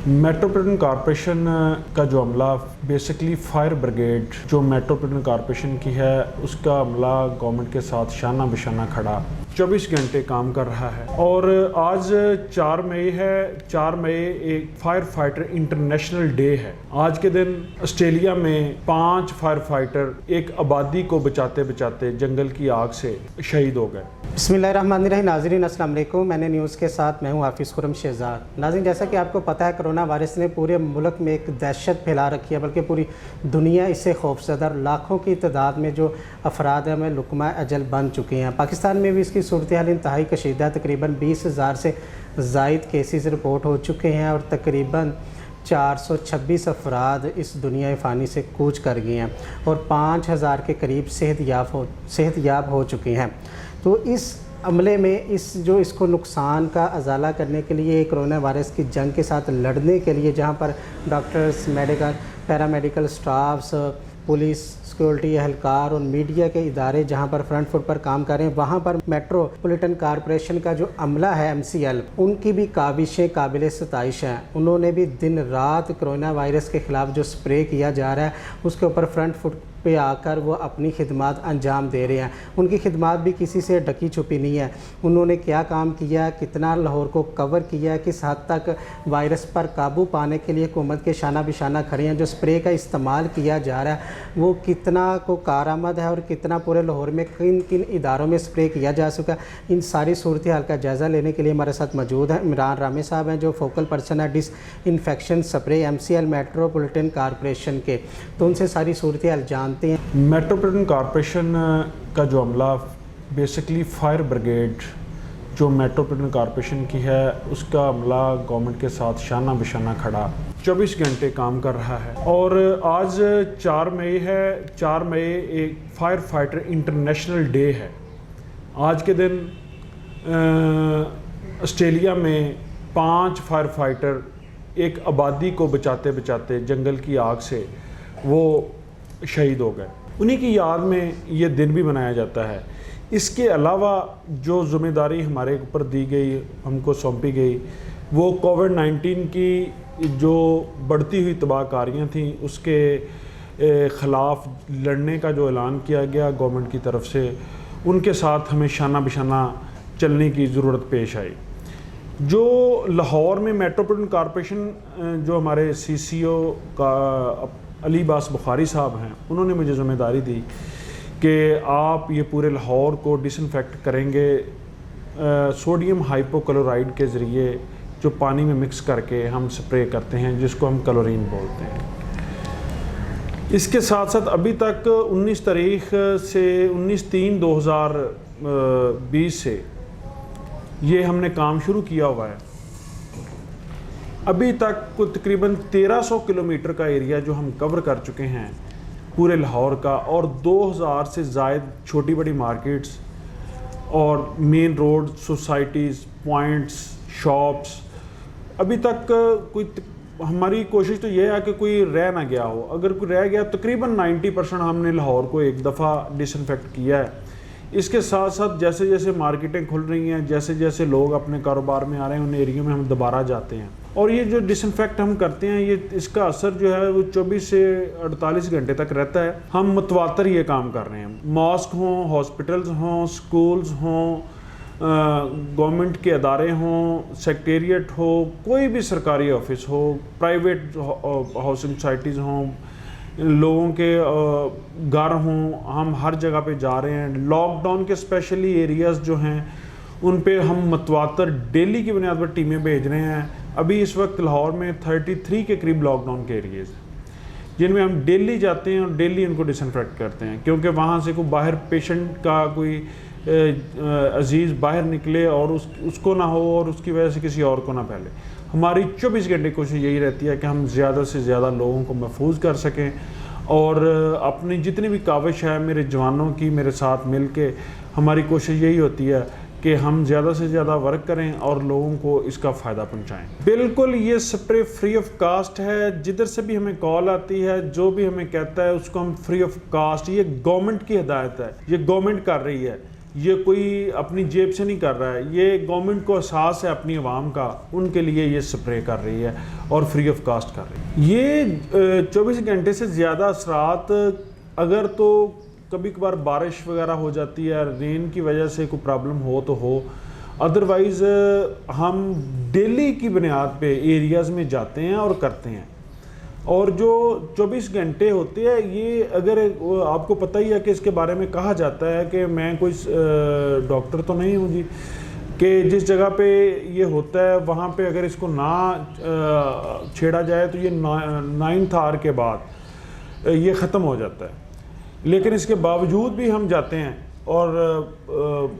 Metropolitan corporation का जो अमला बेसिकली फायर ब्रिगेड जो मेट्रोपॉलिटन कॉरपोरेशन की है उसका अमला गवर्नमेंट के साथ शाना बिशाना खड़ा 24 घंटे काम कर रहा है। और आज 4 मई है। 4 मई एक फायर फाइटर इंटरनेशनल डे है। आज के दिन ऑस्ट्रेलिया में 5 फायर फाइटर एक आबादी को बचाते बचाते जंगल की आग से शहीद हो गए। बिस्मिल्लाहिर्रहमानिर्रहीम। नाज़रीन अस्सलाम वालेकुम। मैंने न्यूज़ के साथ मैं हूं हाफिज़ खुरम शहजाद। नाज़रीन, जैसा कि आपको पता है कोरोना वायरस ने पूरे मुल्क में एक दहशत फैला रखी है, बल्कि पूरी दुनिया इससे खौफज़दा। लाखों की तादाद में जो अफराद हैं में लुकमा अजल बन चुके हैं। पाकिस्तान में भी इसकी सूरत हाल इंतहाई कशीदा, तकरीबन 20,000 से ज़ायद केसेस रिपोर्ट हो चुके हैं और तकरीबन 426 अफराद इस दुनिया फ़ानी से कूच कर गए हैं और 5,000 के करीब सेहतयाब हो चुके हैं। तो इस अमले में इसको नुकसान का अजाला करने के लिए, कोरोना वायरस की जंग के साथ लड़ने के लिए, जहाँ पर doctors, paramedical staffs, police, security एहलकार और मीडिया के इदारे जहां पर फ्रंट फुट पर काम कर रहे हैं, वहां पर मेट्रोपॉलिटन कॉरपोरेशन का जो अमला है MCL, उनकी भी काविशें काबिल सताइश हैं। उन्होंने भी दिन रात कोरोना वायरस के ख़िलाफ़ जो स्प्रे किया जा रहा है उसके ऊपर फ्रंट फुट पे आकर वो अपनी खिदमत अंजाम दे रहे हैं। उनकी खिदमत भी किसी से ढकी छुपी नहीं है। उन्होंने क्या काम किया, कितना लाहौर को कवर किया, किस हद तक वायरस पर काबू पाने के लिए हुकूमत के शाना बिशाना खड़े हैं। जो स्प्रे का इस्तेमाल किया जा रहा है वो कितना को कारआमद है और कितना पूरे लाहौर में किन किन इदारों में स्प्रे किया जा चुका। इन सारी सूरत हाल का जायज़ा लेने के लिए हमारे साथ मौजूद हैं इमरान रामे साहब हैं, जो फोकल पर्सन है disinfection spray MCL metropolitan corporation के। तो उनसे सारी सूरत हाल जानते हैं। मेट्रोपॉलिटन कॉरपोरेशन का जो अमला बेसिकली फायर ब्रिगेड जो मेट्रोपॉलिटन कॉरपोरेशन की है उसका अमला गवर्नमेंट के साथ शाना बिशाना खड़ा 24 घंटे काम कर रहा है। और आज 4 मई है। 4 मई एक फायर फाइटर इंटरनेशनल डे है। आज के दिन ऑस्ट्रेलिया में 5 फायर फाइटर एक आबादी को बचाते बचाते जंगल की आग से वो शहीद हो गए। उन्हीं की याद में ये दिन भी मनाया जाता है। इसके अलावा जो ज़िम्मेदारी हमारे ऊपर दी गई, हमको सौंपी गई, वो कोविड-19 की जो बढ़ती हुई तबाहकारियाँ थीं उसके ख़िलाफ़ लड़ने का जो ऐलान किया गया गवर्नमेंट की तरफ से, उनके साथ हमें शाना बिशाना चलने की ज़रूरत पेश आई। जो लाहौर में मेट्रोपॉलिटन कॉरपोरेशन जो हमारे CCO का अली बास बुखारी साहब हैं, उन्होंने मुझे ज़िम्मेदारी दी कि आप ये पूरे लाहौर को डिसइंफेक्ट करेंगे सोडियम हाइपोक्लोराइड के ज़रिए, जो पानी में मिक्स करके हम स्प्रे करते हैं जिसको हम क्लोरीन बोलते हैं। इसके साथ साथ अभी तक 19 तारीख से 19/3/2020 से ये हमने काम शुरू किया हुआ है। अभी तक तकरीबन 1300 किलोमीटर का एरिया जो हम कवर कर चुके हैं पूरे लाहौर का, और 2000 से ज़ायद छोटी बड़ी मार्केट्स और main road, societies, points, shops. अभी तक हमारी कोशिश तो ये है कि कोई रह ना गया हो। अगर कोई रह गया तकरीबन 90% हमने लाहौर को एक दफ़ा डिसइंफेक्ट किया है। इसके साथ साथ जैसे जैसे मार्केटें खुल रही हैं, जैसे जैसे लोग अपने कारोबार में आ रहे हैं, उन एरियो में हम दोबारा जाते हैं और ये जो डिसइंफेक्ट हम करते हैं, ये इसका असर जो है वो 24 से 48 घंटे तक रहता है। हम मुतवातर ये काम कर रहे हैं। मॉस्क हों, हॉस्पिटल्स हों, स्कूल्स हों, गवर्नमेंट के अदारे हों, सेक्रेटेरिएट हो, कोई भी सरकारी ऑफिस हो, प्राइवेट हाउसिंग सोसाइटीज़ हों, लोगों के घर हों, हम हर जगह पे जा रहे हैं। लॉकडाउन के स्पेशली एरियाज़ जो हैं उन पे हम मतवातर डेली की बुनियाद पर टीमें भेज रहे हैं। अभी इस वक्त लाहौर में 33 के करीब लॉकडाउन के एरियाज़ जिनमें हम डेली जाते हैं और डेली उनको डिसइंफेक्ट करते हैं, क्योंकि वहाँ से कोई बाहर पेशेंट का कोई अजीज़ बाहर निकले और उसको ना हो और उसकी वजह से किसी और को ना फैले। हमारी 24 घंटे कोशिश यही रहती है कि हम ज़्यादा से ज़्यादा लोगों को महफूज कर सकें और अपनी जितनी भी काविश है मेरे जवानों की मेरे साथ मिल के हमारी कोशिश यही होती है कि हम ज़्यादा से ज़्यादा वर्क करें और लोगों को इसका फ़ायदा पहुंचाएं। बिल्कुल ये स्प्रे फ्री ऑफ कास्ट है। जिधर से भी हमें कॉल आती है, जो भी हमें कहता है उसको हम फ्री ऑफ कास्ट, ये गवर्नमेंट की हिदायत है, ये गवर्नमेंट कर रही है, یہ کوئی اپنی جیب سے نہیں کر رہا ہے، یہ گورنمنٹ کو احساس ہے اپنی عوام کا، ان کے لیے یہ سپرے کر رہی ہے اور فری آف کاسٹ کر رہی ہے۔ یہ 24 گھنٹے سے زیادہ اثرات اگر تو کبھی کبھار بارش وغیرہ ہو جاتی ہے، رین کی وجہ سے کوئی پرابلم ہو تو ہو، ادروائز ہم ڈیلی کی بنیاد پہ ایریاز میں جاتے ہیں اور کرتے ہیں۔ اور جو 24 گھنٹے ہوتے ہیں، یہ اگر آپ کو پتہ ہی ہے کہ اس کے بارے میں کہا جاتا ہے کہ میں کوئی ڈاکٹر تو نہیں ہوں جی، کہ جس جگہ پہ یہ ہوتا ہے وہاں پہ اگر اس کو نہ چھیڑا جائے تو یہ 9th آور کے بعد یہ ختم ہو جاتا ہے۔ لیکن اس کے باوجود بھی ہم جاتے ہیں اور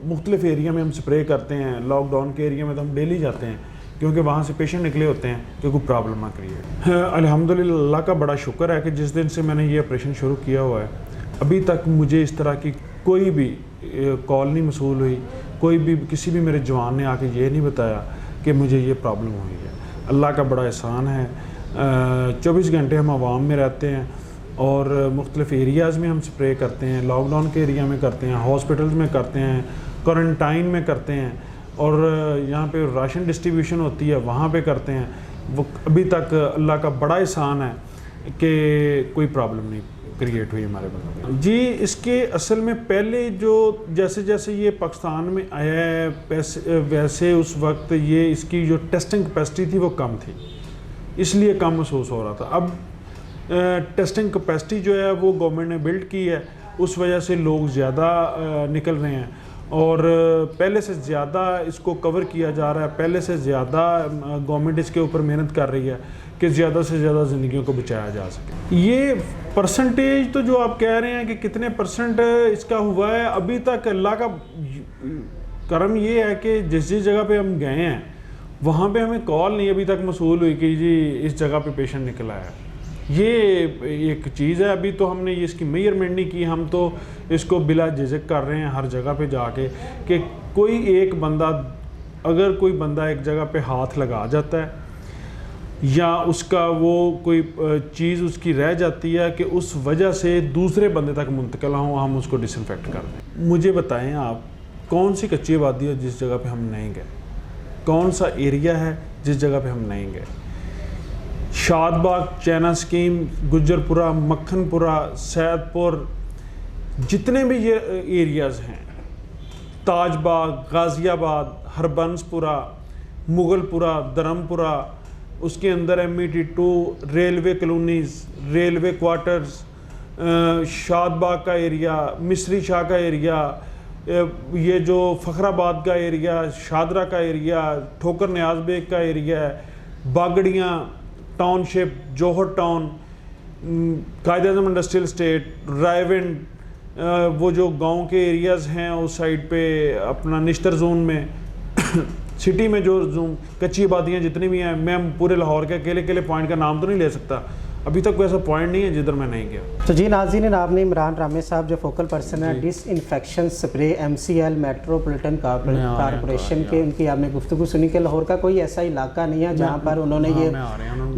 مختلف ایریا میں ہم سپرے کرتے ہیں۔ لاک ڈاؤن کے ایریا میں تو ہم ڈیلی جاتے ہیں کیونکہ وہاں سے پیشنٹ نکلے ہوتے ہیں کہ کوئی پرابلم نہ کریے۔ الحمدللہ اللہ کا بڑا شکر ہے کہ جس دن سے میں نے یہ آپریشن شروع کیا ہوا ہے ابھی تک مجھے اس طرح کی کوئی بھی کال نہیں موصول ہوئی، کوئی بھی کسی بھی میرے جوان نے آ کے یہ نہیں بتایا کہ مجھے یہ پرابلم ہوئی ہے۔ اللہ کا بڑا احسان ہے۔ 24 گھنٹے ہم عوام میں رہتے ہیں اور مختلف ایریاز میں ہم سپرے کرتے ہیں، لاک ڈاؤن کے ایریا میں کرتے ہیں، ہاسپٹلز میں کرتے ہیں، کوارنٹائن میں کرتے ہیں، اور یہاں پہ راشن ڈسٹریبیوشن ہوتی ہے وہاں پہ کرتے ہیں۔ وہ ابھی تک اللہ کا بڑا احسان ہے کہ کوئی پرابلم نہیں کریٹ ہوئی ہمارے بندوں میں۔ جی اس کے اصل میں پہلے جو جیسے جیسے یہ پاکستان میں آیا ہے ویسے اس وقت یہ اس کی جو ٹیسٹنگ کیپیسٹی تھی وہ کم تھی، اس لیے کم محسوس ہو رہا تھا۔ اب ٹیسٹنگ کیپیسٹی جو ہے وہ گورنمنٹ نے بلڈ کی ہے، اس وجہ سے لوگ زیادہ نکل رہے ہیں اور پہلے سے زیادہ اس کو کور کیا جا رہا ہے، پہلے سے زیادہ گورنمنٹ اس کے اوپر محنت کر رہی ہے کہ زیادہ سے زیادہ زندگیوں کو بچایا جا سکے۔ یہ پرسنٹیج تو جو آپ کہہ رہے ہیں کہ کتنے پرسنٹ اس کا ہوا ہے، ابھی تک اللہ کا کرم یہ ہے کہ جس جگہ پہ ہم گئے ہیں وہاں پہ ہمیں کال نہیں ابھی تک موصول ہوئی کہ جی اس جگہ پہ پیشنٹ نکلا ہے۔ یہ ایک چیز ہے، ابھی تو ہم نے اس کی میئرمنٹ نہیں کی، ہم تو اس کو بلا جھجک کر رہے ہیں ہر جگہ پہ جا کے کہ کوئی ایک بندہ اگر کوئی بندہ ایک جگہ پہ ہاتھ لگا جاتا ہے یا اس کا وہ کوئی چیز اس کی رہ جاتی ہے کہ اس وجہ سے دوسرے بندے تک منتقل ہوں، ہم اس کو ڈس انفیکٹ کر دیں۔ مجھے بتائیں آپ کون سی کچی آبادی ہے جس جگہ پہ ہم نہیں گئے؟ کون سا ایریا ہے جس جگہ پہ ہم نہیں گئے؟ شاد باغ، چینا اسکیم، گجر پورہ، مکھن پورہ، سید پور، جتنے بھی یہ ایریاز ہیں، تاج باغ، غازی آباد، ہربنس پورہ، مغل پورہ، درم پورہ، اس کے اندر MET2، ریلوے کلونیز، ریلوے کوارٹرز، شاد باغ کا ایریا، مصری شاہ کا ایریا، یہ جو فخر آباد کا ایریا، شادرہ کا ایریا، ٹھوکر نیاز بیگ کا ایریا ہے، باگڑیاں ٹاؤن شپ، جوہر town, Quaid Azam industrial estate, رائے ونڈ، وہ جو گاؤں کے ایریاز ہیں اس سائڈ پہ اپنا نشتر زون میں، سٹی میں جو زون کچی آبادیاں جتنی بھی ہیں، میں پورے لاہور کے اکیلے پوائنٹ کا نام تو نہیں لے سکتا، ابھی تک کوئی ایسا پوائنٹ نہیں ہے جدھر میں نہیں گیا۔ تو جی ناظرین، آپ نے عمران رامے صاحب جو فوکل پرسن ہے disinfection spray MCL metropolitan corporation کے، ان کی آپ نے گفتگو سنی کہ لاہور کا کوئی ایسا علاقہ نہیں ہے جہاں پر انہوں نے یہ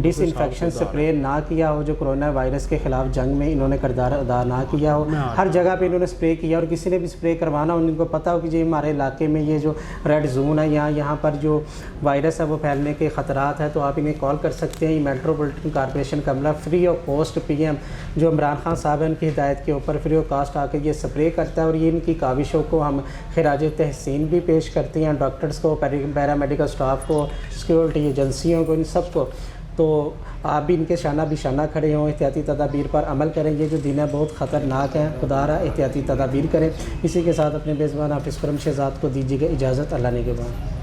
ڈس انفیکشن سپرے نہ کیا ہو، جو کرونا وائرس کے خلاف جنگ میں انہوں نے کردار ادا نہ کیا ہو۔ ہر جگہ پہ انہوں نے سپرے کیا، اور کسی نے بھی سپرے کروانا ان کو پتہ ہو کہ جی ہمارے علاقے میں یہ جو ریڈ زون ہے یہاں پر جو وائرس ہے وہ پھیلنے کے خطرات ہیں، تو آپ انہیں کال کر سکتے ہیں۔ یہ میٹروپولیٹن کارپوریشن کا عملہ فری آف کاسٹ PM جو عمران خان صاحب ہیں ان کی ہدایت کے اوپر فری آف کاسٹ آ کے یہ سپرے کرتا ہے، اور یہ ان کی کاوشوں کو ہم خراج تحسین بھی پیش کرتے ہیں، ڈاکٹرز کو، پیرا میڈیکل سٹاف کو، سیکیورٹی ایجنسیوں کو، ان سب کو۔ تو آپ بھی ان کے شانہ بشانہ کھڑے ہوں، احتیاطی تدابیر پر عمل کریں۔ یہ جو دن ہے بہت خطرناک ہے، خدا را احتیاطی تدابیر کریں۔ اسی کے ساتھ اپنے میزبان حافظ خرم شہزاد کو دیجیے گا اجازت، اللہ نگہبان۔